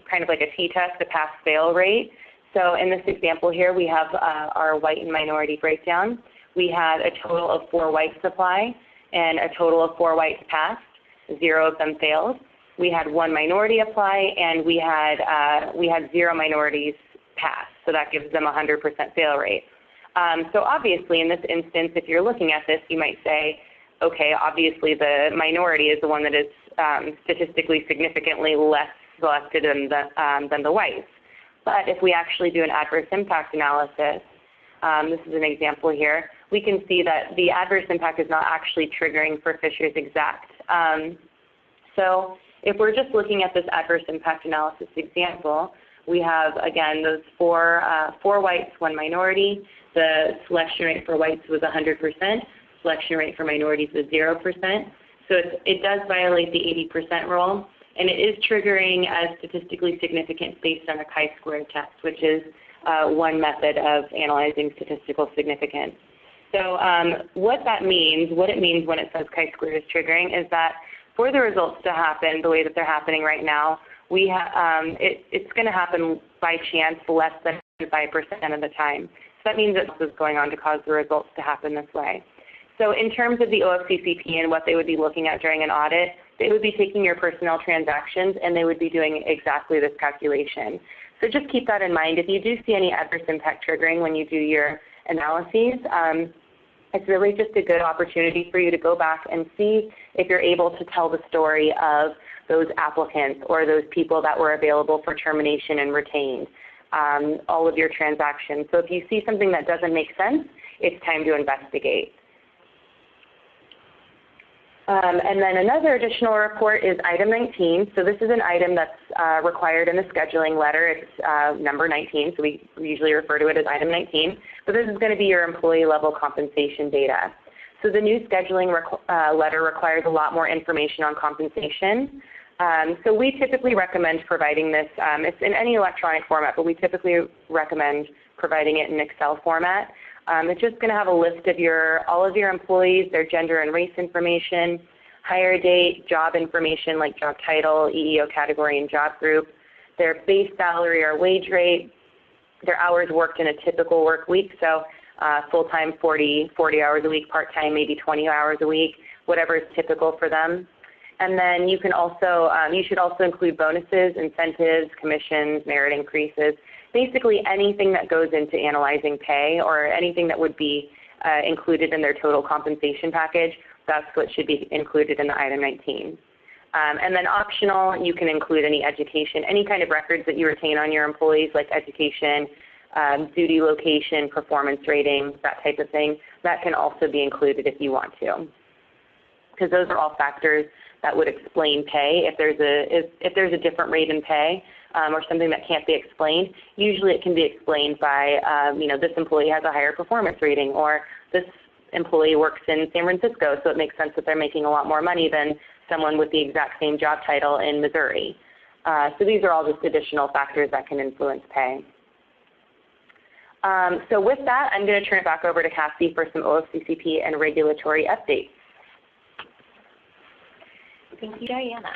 kind of like a t-test, a pass-fail rate. So in this example here, we have our white and minority breakdown. We had a total of 4 whites apply and a total of 4 whites passed. 0 of them failed. We had 1 minority apply, and we had 0 minorities pass. So that gives them a 100% fail rate. So obviously, in this instance, if you're looking at this, you might say, okay, obviously the minority is the one that is statistically significantly less selected than the whites. But if we actually do an adverse impact analysis, this is an example here, we can see that the adverse impact is not actually triggering for Fisher's exact. So if we're just looking at this adverse impact analysis example, we have, again, those 4 whites, 1 minority. The selection rate for whites was 100%. Selection rate for minorities was 0%. So it does violate the 80% rule, and it is triggering as statistically significant based on a chi-square test, which is one method of analyzing statistical significance. So what it means when it says chi-square is triggering is that for the results to happen the way that they're happening right now, it's going to happen by chance less than 5% of the time. So that means that this is going on to cause the results to happen this way. So in terms of the OFCCP and what they would be looking at during an audit, they would be taking your personnel transactions and they would be doing exactly this calculation. So just keep that in mind. If you do see any adverse impact triggering when you do your analyses, it's really just a good opportunity for you to go back and see if you're able to tell the story of those applicants or those people that were available for termination and retained, all of your transactions. So if you see something that doesn't make sense, it's time to investigate. And then another additional report is item 19. So this is an item that's required in the scheduling letter. It's number 19, so we usually refer to it as item 19. But this is going to be your employee level compensation data. So the new scheduling letter requires a lot more information on compensation. So we typically recommend providing this. It's in any electronic format, but we typically recommend providing it in Excel format. It's just going to have a list of all of your employees, their gender and race information, hire date, job information like job title, EEO category, and job group, their base salary or wage rate, their hours worked in a typical work week, so full-time 40 hours a week, part-time maybe 20 hours a week, whatever is typical for them. And then you can also, you should also include bonuses, incentives, commissions, merit increases. basically anything that goes into analyzing pay or anything that would be included in their total compensation package, that's what should be included in the item 19. And then optional, you can include any education, any kind of records that you retain on your employees, like education, duty location, performance ratings, that type of thing. That can also be included if you want to, because those are all factors that would explain pay. If there's a different rate in pay or something that can't be explained, usually it can be explained by, this employee has a higher performance rating, or this employee works in San Francisco, so it makes sense that they're making a lot more money than someone with the exact same job title in Missouri. So these are all just additional factors that can influence pay. So with that, I'm going to turn it back over to Cassie for some OFCCP and regulatory updates. Thank you, Diana.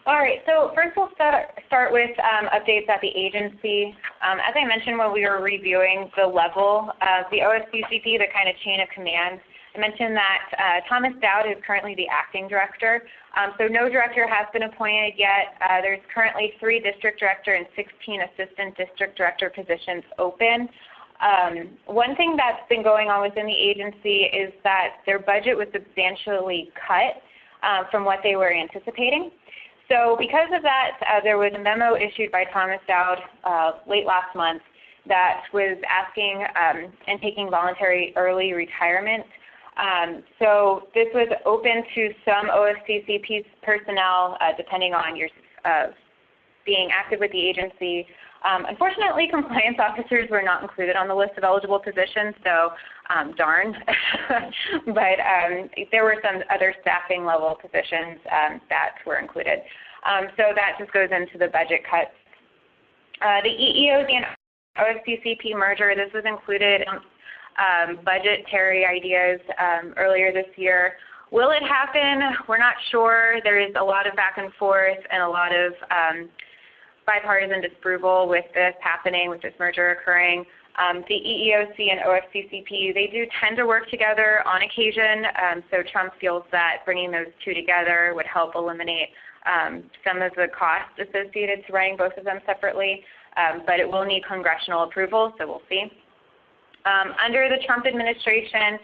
All right, so first we'll start with updates at the agency. As I mentioned when we were reviewing the level of the OFCCP, the kind of chain of command, I mentioned that Thomas Dowd is currently the acting director. So no director has been appointed yet. There's currently 3 district director and 16 assistant district director positions open. One thing that's been going on within the agency is that their budget was substantially cut from what they were anticipating. So because of that, there was a memo issued by Thomas Dowd late last month that was asking and taking voluntary early retirement. So this was open to some OFCCP personnel depending on your being active with the agency. Unfortunately, compliance officers were not included on the list of eligible positions, so darn. But there were some other staffing level positions that were included. So that just goes into the budget cuts. The EEOC and OFCCP merger, this was included in budgetary ideas earlier this year. Will it happen? We're not sure. There is a lot of back and forth and a lot of bipartisan disapproval with this happening, with this merger occurring. The EEOC and OFCCP, they do tend to work together on occasion, so Trump feels that bringing those two together would help eliminate some of the costs associated to running both of them separately, but it will need congressional approval, so we'll see. Under the Trump administration,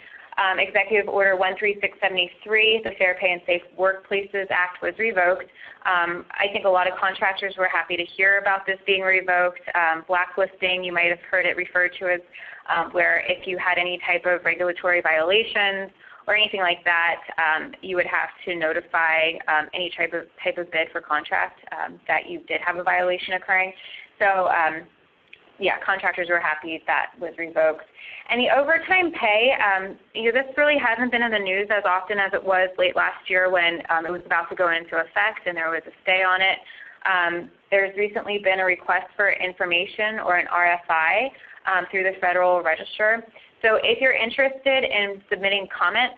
Executive Order 13673, the Fair Pay and Safe Workplaces Act, was revoked. I think a lot of contractors were happy to hear about this being revoked. Blacklisting, you might have heard it referred to as where if you had any type of regulatory violations or anything like that, you would have to notify any type of bid for contract that you did have a violation occurring. So yeah, contractors were happy that was revoked. And the overtime pay, this really hasn't been in the news as often as it was late last year when it was about to go into effect and there was a stay on it. There's recently been a request for information or an RFI through the Federal Register. So if you're interested in submitting comment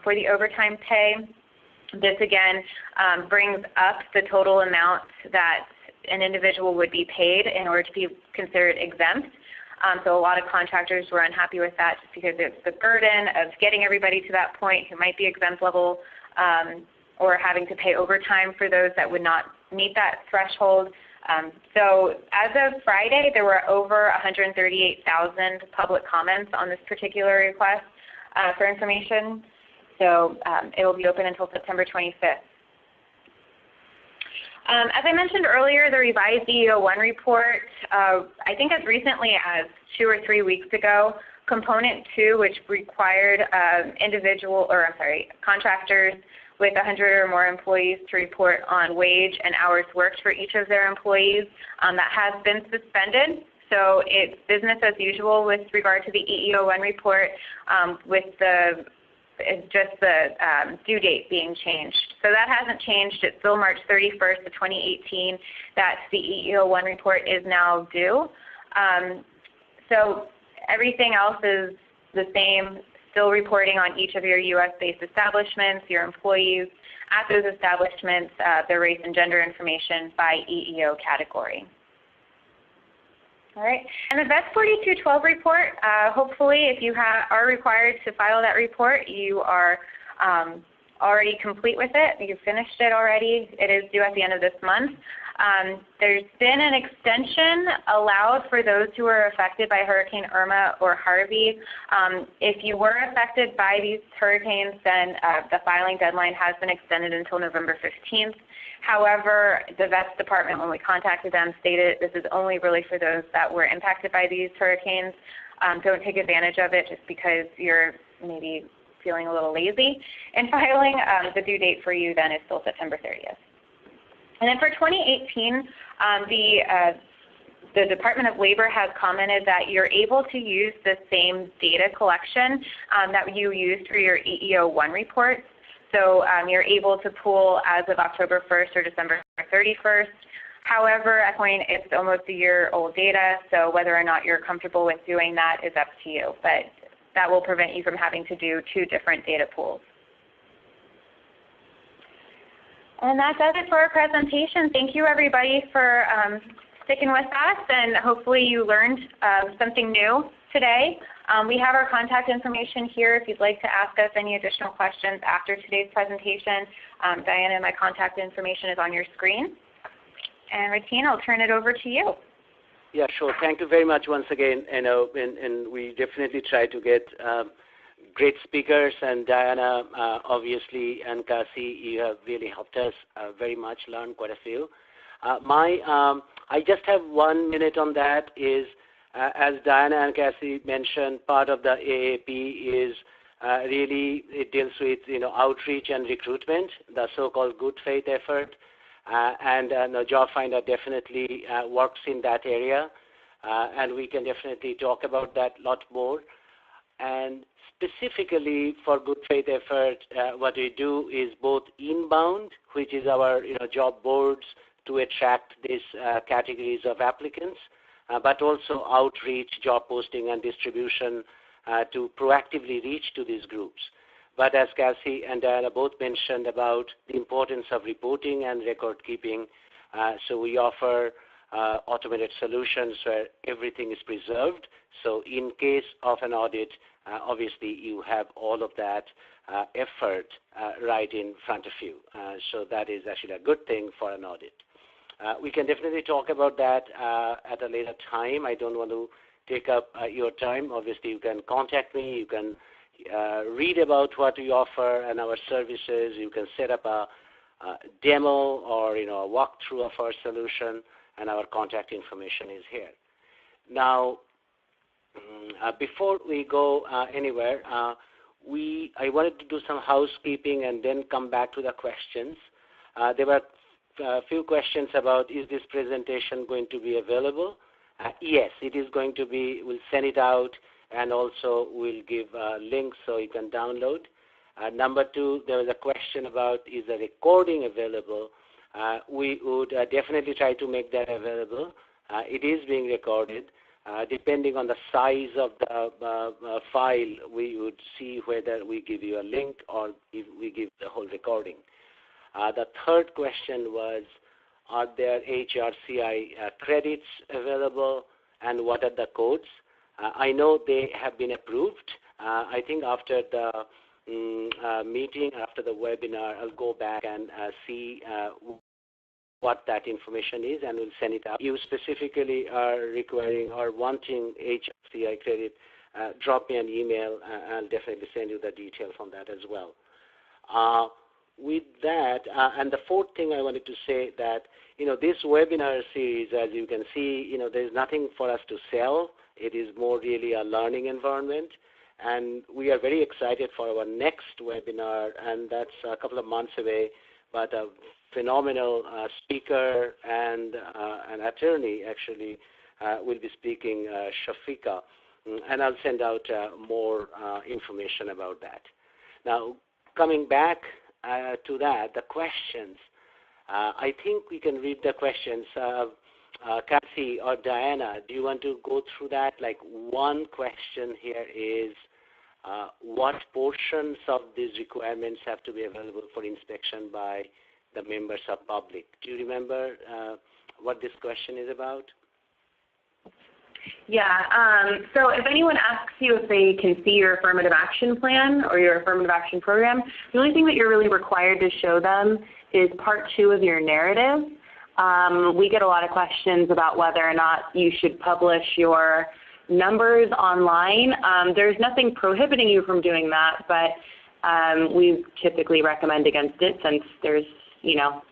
for the overtime pay, this again brings up the total amount that an individual would be paid in order to be considered exempt. So a lot of contractors were unhappy with that just because it's the burden of getting everybody to that point who might be exempt level or having to pay overtime for those that would not meet that threshold. So as of Friday, there were over 138,000 public comments on this particular request for information. So it will be open until September 25th. As I mentioned earlier, the revised EEO-1 report, I think as recently as 2 or 3 weeks ago, Component 2, which required contractors with 100 or more employees to report on wage and hours worked for each of their employees, that has been suspended. So it's business as usual with regard to the EEO-1 report with just the due date being changed. So that hasn't changed. It's still March 31st of 2018 that the EEO-1 report is now due. So everything else is the same, still reporting on each of your U.S.-based establishments, your employees at those establishments, their race and gender information by EEO category. All right, and the VET 4212 report, hopefully if you are required to file that report, you are already complete with it. You've finished it already. It is due at the end of this month. There's been an extension allowed for those who were affected by Hurricane Irma or Harvey. If you were affected by these hurricanes, then the filing deadline has been extended until November 15th. However, the Vets Department, when we contacted them, stated this is only really for those that were impacted by these hurricanes. Don't take advantage of it just because you're maybe feeling a little lazy in filing. The due date for you then is still September 30th. And then for 2018, the Department of Labor has commented that you're able to use the same data collection that you used for your EEO-1 reports. So you're able to pool as of October 1st or December 31st. However, at this point, it's almost a year-old data, so whether or not you're comfortable with doing that is up to you. But that will prevent you from having to do two different data pools. And that does it for our presentation. Thank you, everybody, for sticking with us, and hopefully you learned something new today. We have our contact information here if you'd like to ask us any additional questions after today's presentation. Diana and my contact information is on your screen. And Ratine, I'll turn it over to you. Yeah, sure. Thank you very much once again. And we definitely try to get great speakers. And Diana, obviously, and Cassie, you have really helped us very much, learn quite a few. I just have 1 minute on that is, as Diana and Cassie mentioned, part of the AAP is really, it deals with outreach and recruitment, the so-called good faith effort. And the JOBfindah definitely works in that area, and we can definitely talk about that a lot more. And specifically for good faith effort, what we do is both inbound, which is our job boards to attract these categories of applicants, but also outreach, job posting, and distribution to proactively reach to these groups. But as Cassie and Diana both mentioned about the importance of reporting and record keeping, so we offer automated solutions where everything is preserved. So in case of an audit, obviously you have all of that effort right in front of you. So that is actually a good thing for an audit. We can definitely talk about that at a later time. I don't want to take up your time. Obviously you can contact me. You can read about what we offer and our services. You can set up a demo or a walkthrough of our solution, and our contact information is here. Now, before we go anywhere, I wanted to do some housekeeping and then come back to the questions. There were a few questions about, is this presentation going to be available? Yes, it is going to be. We'll send it out, and also we'll give links so you can download. Number two, there was a question about, is the recording available? We would definitely try to make that available. It is being recorded. Depending on the size of the file, we would see whether we give you a link or if we give the whole recording. The third question was, are there HRCI credits available, and what are the codes? I know they have been approved. I think after the meeting, after the webinar, I'll go back and see what that information is, and we'll send it out. You specifically are requiring or wanting HRCI credit, drop me an email. I'll definitely send you the details on that as well. With that, and the fourth thing I wanted to say that, this webinar series, as you can see, there's nothing for us to sell. It is more really a learning environment, and we are very excited for our next webinar, and that's a couple of months away, but a phenomenal speaker and an attorney actually will be speaking, Shafika, and I'll send out more information about that. Now, coming back to that, the questions. I think we can read the questions. Cassie or Diana, do you want to go through that? Like, one question here is, what portions of these requirements have to be available for inspection by the members of public? Do you remember what this question is about? Yeah, so if anyone asks you if they can see your affirmative action plan or your affirmative action program, the only thing that you're really required to show them is part 2 of your narrative. We get a lot of questions about whether or not you should publish your numbers online. There's nothing prohibiting you from doing that, but we typically recommend against it since there's no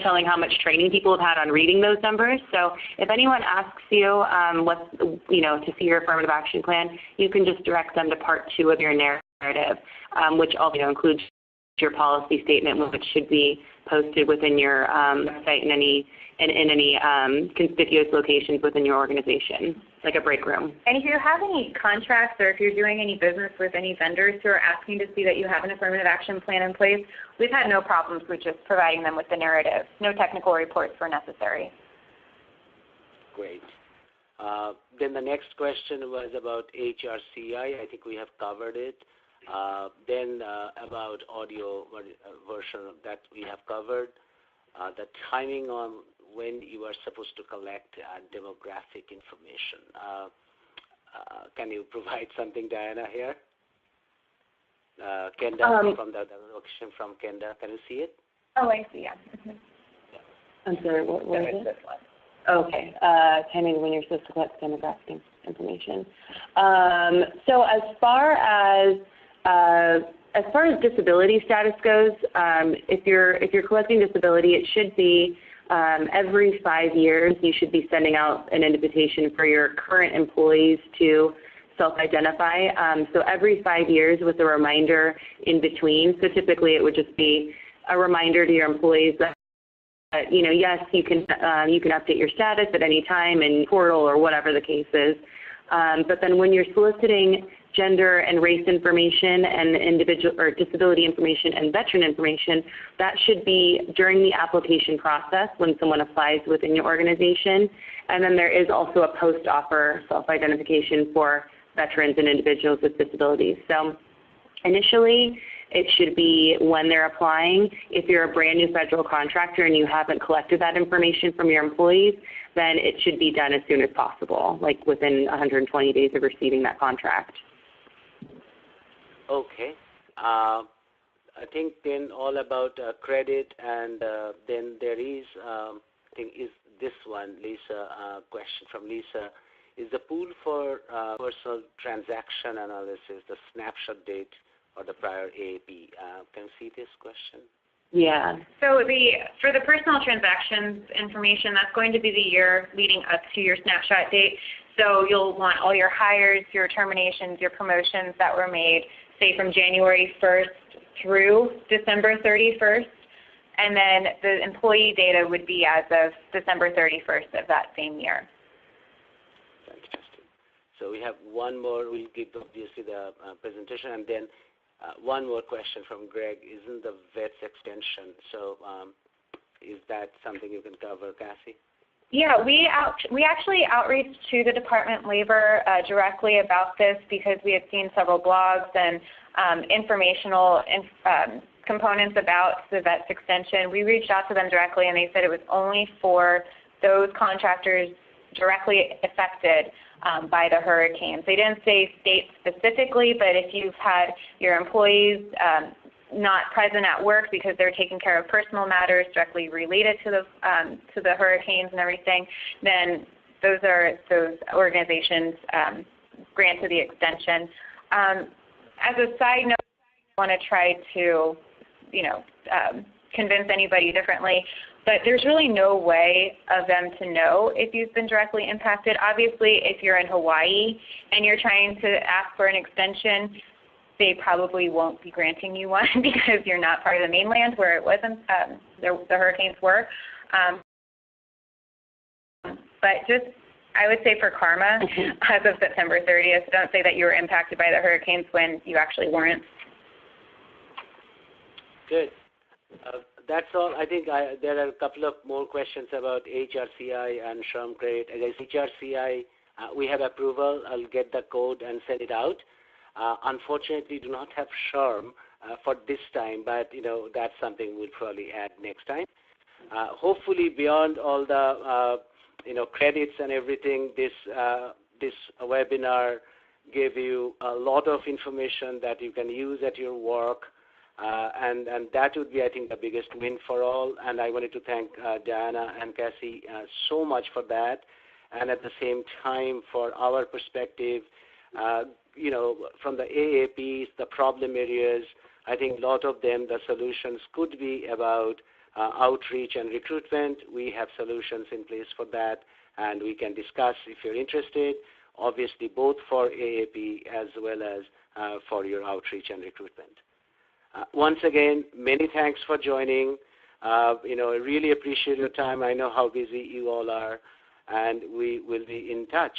telling how much training people have had on reading those numbers. So if anyone asks you to see your affirmative action plan, you can just direct them to part 2 of your narrative, which also includes your policy statement, which should be posted within your website in any conspicuous locations within your organization, like a break room. And if you have any contracts or if you're doing any business with any vendors who are asking to see that you have an affirmative action plan in place, we've had no problems with just providing them with the narrative. No technical reports were necessary. Great. Then the next question was about HRCI. I think we have covered it. Then about audio version that we have covered. The timing on when you are supposed to collect demographic information. Can you provide something, Diana, here? Kenda, from the question from Kenda. Can you see it? Oh, I see, yeah. I'm sorry, what was it? This one. Okay, timing when you're supposed to collect demographic information. So as far as disability status goes, if you're collecting disability, it should be every 5 years. You should be sending out an invitation for your current employees to self-identify. So every 5 years with a reminder in between. So typically it would just be a reminder to your employees that yes, you can update your status at any time in portal or whatever the case is. But then when you're soliciting gender and race information and individual or disability information and veteran information, that should be during the application process when someone applies within your organization. And then there is also a post-offer self-identification for veterans and individuals with disabilities. So initially, it should be when they're applying. If you're a brand new federal contractor and you haven't collected that information from your employees, then it should be done as soon as possible, like within 120 days of receiving that contract. Okay. I think then all about credit, and then there is, I think, is this one, Lisa, question from Lisa. Is the pool for personal transaction analysis the snapshot date or the prior AAP? Can you see this question? Yeah. So for the personal transactions information, that's going to be the year leading up to your snapshot date. So you'll want all your hires, your terminations, your promotions that were made, say from January 1st through December 31st. And then the employee data would be as of December 31st of that same year. Fantastic. So we have one more. We'll give obviously the presentation, and then one more question from Greg. Isn't the VETS extension? So is that something you can cover, Cassie? Yeah, we actually outreached to the Department of Labor directly about this because we had seen several blogs and informational components about the VETS extension. We reached out to them directly, and they said it was only for those contractors directly affected by the hurricanes. They didn't say state specifically, but if you've had your employees not present at work because they're taking care of personal matters directly related to the hurricanes and everything, then those organizations granted the extension. As a side note, I want to try to convince anybody differently, but there's really no way of them to know if you've been directly impacted. Obviously, if you're in Hawaii and you're trying to ask for an extension, they probably won't be granting you one because you're not part of the mainland where it wasn't, the hurricanes were. But just, I would say for karma, as of September 30th, don't say that you were impacted by the hurricanes when you actually weren't. Good. That's all. I think there are a couple of more questions about HRCI and SHRM credit. As HRCI, we have approval. I'll get the code and send it out. Unfortunately, do not have SHRM for this time, but that's something we'll probably add next time. Hopefully, beyond all the credits and everything, this webinar gave you a lot of information that you can use at your work And that would be, I think, the biggest win for all. And I wanted to thank Diana and Cassie so much for that. And at the same time, for our perspective, from the AAPs, the problem areas, I think a lot of them, the solutions could be about outreach and recruitment. We have solutions in place for that, and we can discuss if you're interested, obviously both for AAP as well as for your outreach and recruitment. Once again, many thanks for joining. I really appreciate your time. I know how busy you all are, and we will be in touch.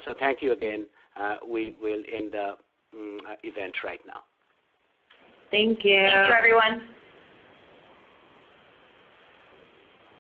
So thank you again. We will end the event right now. Thank you. Thank you, everyone.